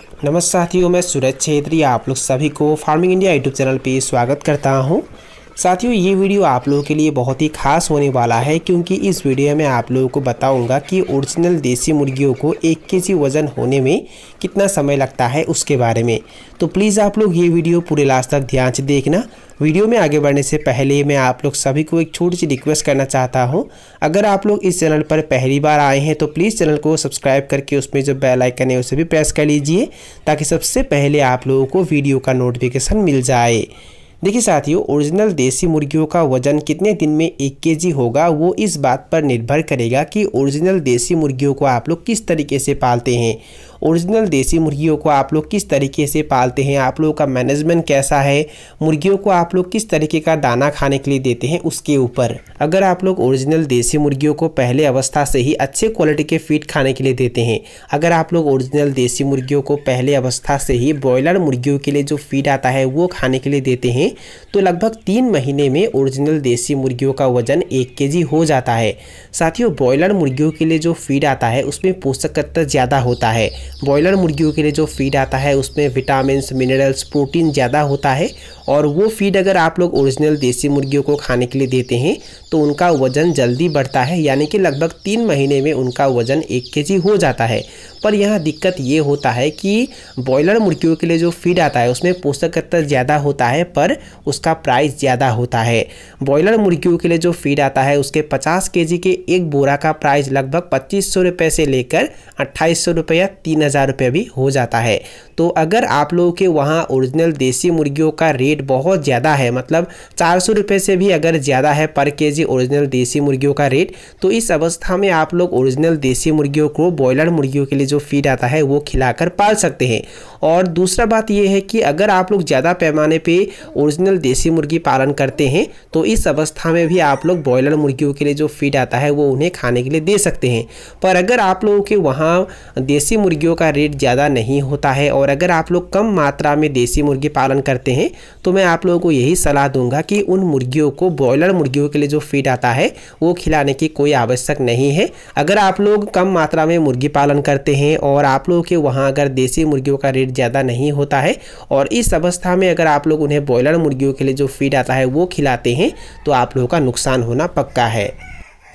नमस्कार साथियों, मैं सूरज छेत्री आप लोग सभी को फार्मिंग इंडिया यूट्यूब चैनल पे स्वागत करता हूं। साथियों, ये वीडियो आप लोगों के लिए बहुत ही खास होने वाला है क्योंकि इस वीडियो में आप लोगों को बताऊंगा कि ओरिजिनल देसी मुर्गियों को 1 केजी वज़न होने में कितना समय लगता है उसके बारे में। तो प्लीज़ आप लोग ये वीडियो पूरे लास्ट तक ध्यान से देखना। वीडियो में आगे बढ़ने से पहले मैं आप लोग सभी को एक छोटी सी रिक्वेस्ट करना चाहता हूं। अगर आप लोग इस चैनल पर पहली बार आए हैं तो प्लीज़ चैनल को सब्सक्राइब करके उसमें जो बेल आइकन है उसे भी प्रेस कर लीजिए ताकि सबसे पहले आप लोगों को वीडियो का नोटिफिकेशन मिल जाए। देखिए साथियों, ओरिजिनल देसी मुर्गियों का वज़न कितने दिन में 1 केजी होगा वो इस बात पर निर्भर करेगा कि ओरिजिनल देसी मुर्गियों को आप लोग किस तरीके से पालते हैं। ओरिजिनल देसी मुर्गियों को आप लोग किस तरीके से पालते हैं, आप लोगों का मैनेजमेंट कैसा है, मुर्गियों को आप लोग किस तरीके का दाना खाने के लिए देते हैं उसके ऊपर। अगर आप लोग ओरिजिनल देसी मुर्गियों को पहले अवस्था से ही अच्छे क्वालिटी के फीड खाने के लिए देते हैं, अगर आप लोग ओरिजिनल देसी मुर्गियों को पहले अवस्था से ही ब्रॉयलर मुर्गियों के लिए जो फीड आता है वो खाने के लिए देते हैं तो लगभग 3 महीने में ओरिजिनल देसी मुर्गियों का वजन 1 केजी हो जाता है। साथियों, ब्रॉयलर मुर्गियों के लिए जो फीड आता है उसमें पोषक तत्व ज़्यादा होता है। ब्रॉयलर मुर्गियों के लिए जो फीड आता है उसमें विटामिन, मिनरल्स, प्रोटीन ज़्यादा होता है और वो फीड अगर आप लोग ओरिजिनल देसी मुर्गियों को खाने के लिए देते हैं तो उनका वज़न जल्दी बढ़ता है, यानी कि लगभग 3 महीने में उनका वज़न 1 केजी हो जाता है। पर यहाँ दिक्कत ये होता है कि ब्रॉयलर मुर्गियों के लिए जो फीड आता है उसमें पोषक तत्व ज़्यादा होता है पर उसका प्राइस ज़्यादा होता है। ब्रॉयलर मुर्गियों के लिए जो फीड आता है उसके 50 केजी के एक बोरा का प्राइस लगभग 2500 रुपये से लेकर 2800 रुपये या 3000 रुपये भी हो जाता है। तो अगर आप लोगों के वहाँ ओरिजिनल देसी मुर्गियों का रेट बहुत ज़्यादा है, मतलब 400 रुपये से भी अगर ज़्यादा है पर केजी ओरिजिनल देसी मुर्गियों का रेट, तो इस अवस्था में आप लोग ओरिजिनल देसी मुर्गियों को ब्रॉयलर मुर्गियों के लिए जो फीड आता है वो खिलाकर पाल सकते हैं। और दूसरा बात यह है कि अगर आप लोग ज़्यादा पैमाने पे ओरिजिनल देसी मुर्गी पालन करते हैं तो इस अवस्था में भी आप लोग ब्रॉयलर मुर्गियों के लिए जो फीड आता है वो उन्हें खाने के लिए दे सकते हैं। पर अगर आप लोगों के वहाँ देसी मुर्गियों का रेट ज़्यादा नहीं होता है और अगर आप लोग कम मात्रा में देसी मुर्गी पालन करते हैं तो मैं आप लोगों को यही सलाह दूंगा कि उन मुर्गियों को ब्रॉयलर मुर्गियों के लिए जो फीड आता है वो खिलाने की कोई आवश्यक नहीं है। अगर आप लोग कम मात्रा में मुर्गी पालन करते हैं और आप लोगों के वहाँ अगर देसी मुर्गियों का रेट ज़्यादा नहीं होता है और इस अवस्था में अगर आप लोग उन्हें ब्रॉयलर मुर्गियों के लिए जो फीड आता है वो खिलाते हैं तो आप लोगों का नुकसान होना पक्का है।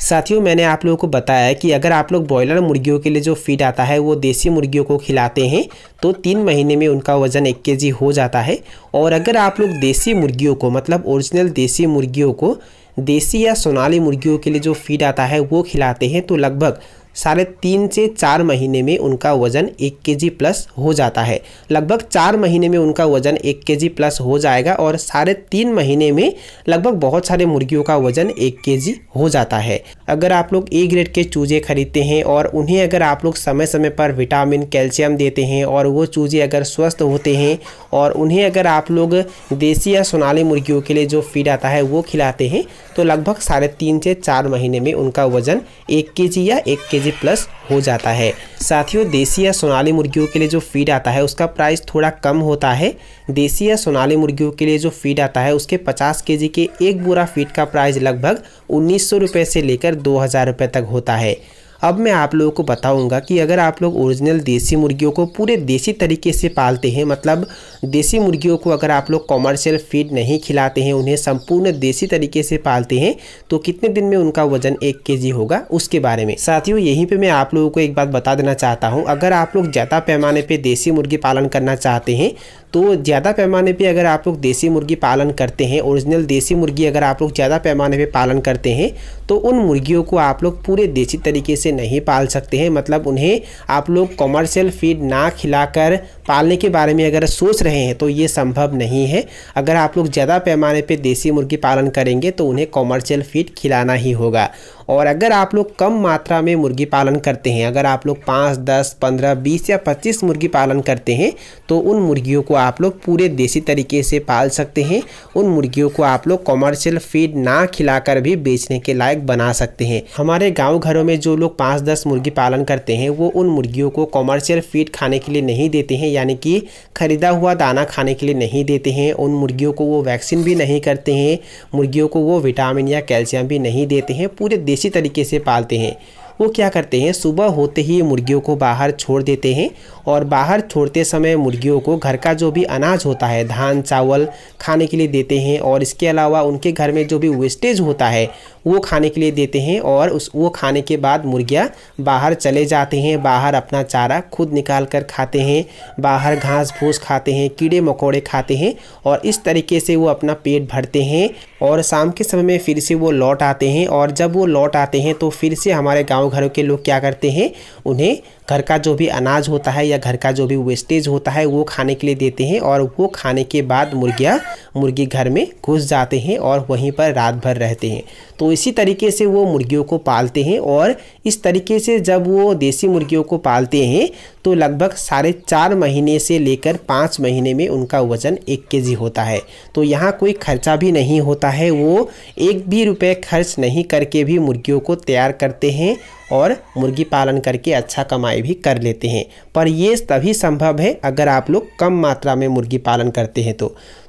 साथियों, मैंने आप लोगों को बताया कि अगर आप लोग ब्रॉयलर मुर्गियों के लिए जो फीड आता है वो देसी मुर्गियों को खिलाते हैं तो 3 महीने में उनका वज़न 1 केजी हो जाता है। और अगर आप लोग देसी मुर्गियों को, मतलब ओरिजिनल देसी मुर्गियों को देसी या सोनाली मुर्गियों के लिए जो फीड आता है वो खिलाते हैं तो लगभग 3.5 से 4 महीने में उनका वज़न 1 केजी प्लस हो जाता है। लगभग 4 महीने में उनका वज़न 1 केजी प्लस हो जाएगा और 3.5 महीने में लगभग बहुत सारे मुर्गियों का वज़न 1 केजी हो जाता है। अगर आप लोग ए ग्रेड के चूजे खरीदते हैं और उन्हें अगर आप लोग समय समय पर विटामिन, कैल्शियम देते हैं और वो चूजे अगर स्वस्थ होते हैं और उन्हें अगर आप लोग देसी या सोनाली मुर्गियों के लिए जो फीड आता है वो खिलाते हैं तो लगभग 3.5 से 4 महीने में उनका वज़न 1 केजी या 1 केजी प्लस हो जाता है। साथियों, देसी या सोनाली मुर्गियों के लिए जो फीड आता है उसका प्राइस थोड़ा कम होता है। देसी या सोनाली मुर्गियों के लिए जो फीड आता है उसके 50 केजी के एक बोरा फीड का प्राइस लगभग 1900 रुपये से लेकर 2000 रुपये तक होता है। अब मैं आप लोगों को बताऊंगा कि अगर आप लोग ओरिजिनल देसी मुर्गियों को पूरे देसी तरीके से पालते हैं, मतलब देसी मुर्गियों को अगर आप लोग कॉमर्शियल फीड नहीं खिलाते हैं, उन्हें संपूर्ण देसी तरीके से पालते हैं तो कितने दिन में उनका वज़न 1 केजी होगा उसके बारे में। साथियों, यहीं पे मैं आप लोगों को एक बात बता देना चाहता हूँ। अगर आप लोग ज़्यादा पैमाने पर देसी मुर्गी पालन करना चाहते हैं तो ज़्यादा पैमाने पे अगर आप लोग देसी मुर्गी पालन करते हैं, ओरिजिनल देसी मुर्गी अगर आप लोग ज़्यादा पैमाने पे पालन करते हैं तो उन मुर्गियों को आप लोग पूरे देसी तरीके से नहीं पाल सकते हैं। मतलब उन्हें आप लोग कॉमर्शियल फीड ना खिलाकर पालने के बारे में अगर सोच रहे हैं तो ये संभव नहीं है। अगर आप लोग ज़्यादा पैमाने पे देसी मुर्गी पालन करेंगे तो उन्हें कॉमर्शियल फीड खिलाना ही होगा। और अगर आप लोग कम मात्रा में मुर्गी पालन करते हैं, अगर आप लोग 5, 10, 15, 20 या 25 मुर्गी पालन करते हैं तो उन मुर्गियों को आप लोग पूरे देसी तरीके से पाल सकते हैं। उन मुर्गियों को आप लोग कॉमर्शियल फीड ना खिलाकर भी बेचने के लायक बना सकते हैं। हमारे गांव घरों में जो लोग 5-10 मुर्गी पालन करते हैं वो उन मुर्गियों को कॉमर्शियल फीड खाने के लिए नहीं देते हैं, यानी कि खरीदा हुआ दाना खाने के लिए नहीं देते हैं। उन मुर्गियों को वो वैक्सीन भी नहीं करते हैं, मुर्गियों को वो विटामिन या कैल्शियम भी नहीं देते हैं, पूरे देसी तरीके से पालते हैं। वो क्या करते हैं, सुबह होते ही मुर्गियों को बाहर छोड़ देते हैं और बाहर छोड़ते समय मुर्गियों को घर का जो भी अनाज होता है, धान चावल खाने के लिए देते हैं और इसके अलावा उनके घर में जो भी वेस्टेज होता है वो खाने के लिए देते हैं और वो खाने के बाद मुर्गियाँ बाहर चले जाते हैं, बाहर अपना चारा खुद निकाल कर खाते हैं, बाहर घास फूस खाते हैं, कीड़े मकोड़े खाते हैं और इस तरीके से वो अपना पेट भरते हैं और शाम के समय में फिर से वो लौट आते हैं। और जब वो लौट आते हैं तो फिर से हमारे गाँव घरों के लोग क्या करते हैं, उन्हें घर का जो भी अनाज होता है या घर का जो भी वेस्टेज होता है वो खाने के लिए देते हैं और वो खाने के बाद मुर्गी घर में घुस जाते हैं और वहीं पर रात भर रहते हैं। तो इसी तरीके से वो मुर्गियों को पालते हैं और इस तरीके से जब वो देसी मुर्गियों को पालते हैं तो लगभग 4.5 महीने से लेकर 5 महीने में उनका वज़न 1 केजी होता है। तो यहाँ कोई खर्चा भी नहीं होता है, वो 1 भी रुपये खर्च नहीं करके भी मुर्गियों को तैयार करते हैं और मुर्गी पालन करके अच्छा कमाई भी कर लेते हैं। पर ये तभी संभव है अगर आप लोग कम मात्रा में मुर्गी पालन करते हैं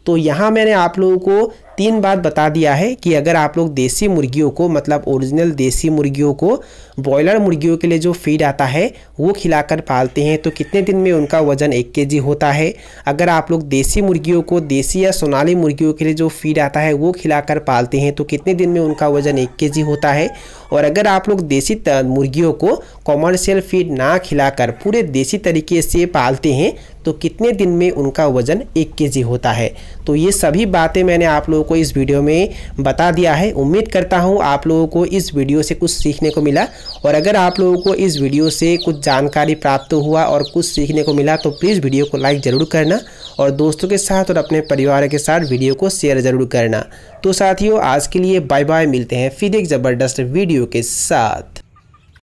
तो यहाँ मैंने आप लोगों को 3 बात बता दिया है कि अगर आप लोग देसी मुर्गियों को मतलब ओरिजिनल देसी मुर्गियों को ब्रॉयलर मुर्गियों के लिए जो फीड आता है वो खिलाकर पालते हैं तो कितने दिन में उनका वज़न 1 केजी होता है। अगर आप लोग देसी मुर्गियों को देसी या सोनाली मुर्गियों के लिए जो फीड आता है वो खिलाकर पालते हैं तो कितने दिन में उनका वज़न 1 केजी होता है। और अगर आप लोग देसी मुर्गियों को कॉमर्शियल फीड ना खिलाकर पूरे देसी तरीके से पालते हैं तो कितने दिन में उनका वज़न 1 केजी होता है। तो ये सभी बातें मैंने आप लोगों को इस वीडियो में बता दिया है। उम्मीद करता हूँ आप लोगों को इस वीडियो से कुछ सीखने को मिला और अगर आप लोगों को इस वीडियो से कुछ जानकारी प्राप्त हुआ और कुछ सीखने को मिला तो प्लीज़ वीडियो को लाइक ज़रूर करना और दोस्तों के साथ और अपने परिवार के साथ वीडियो को शेयर ज़रूर करना। तो साथियों आज के लिए बाय बाय, मिलते हैं फिर एक ज़बरदस्त वीडियो के साथ।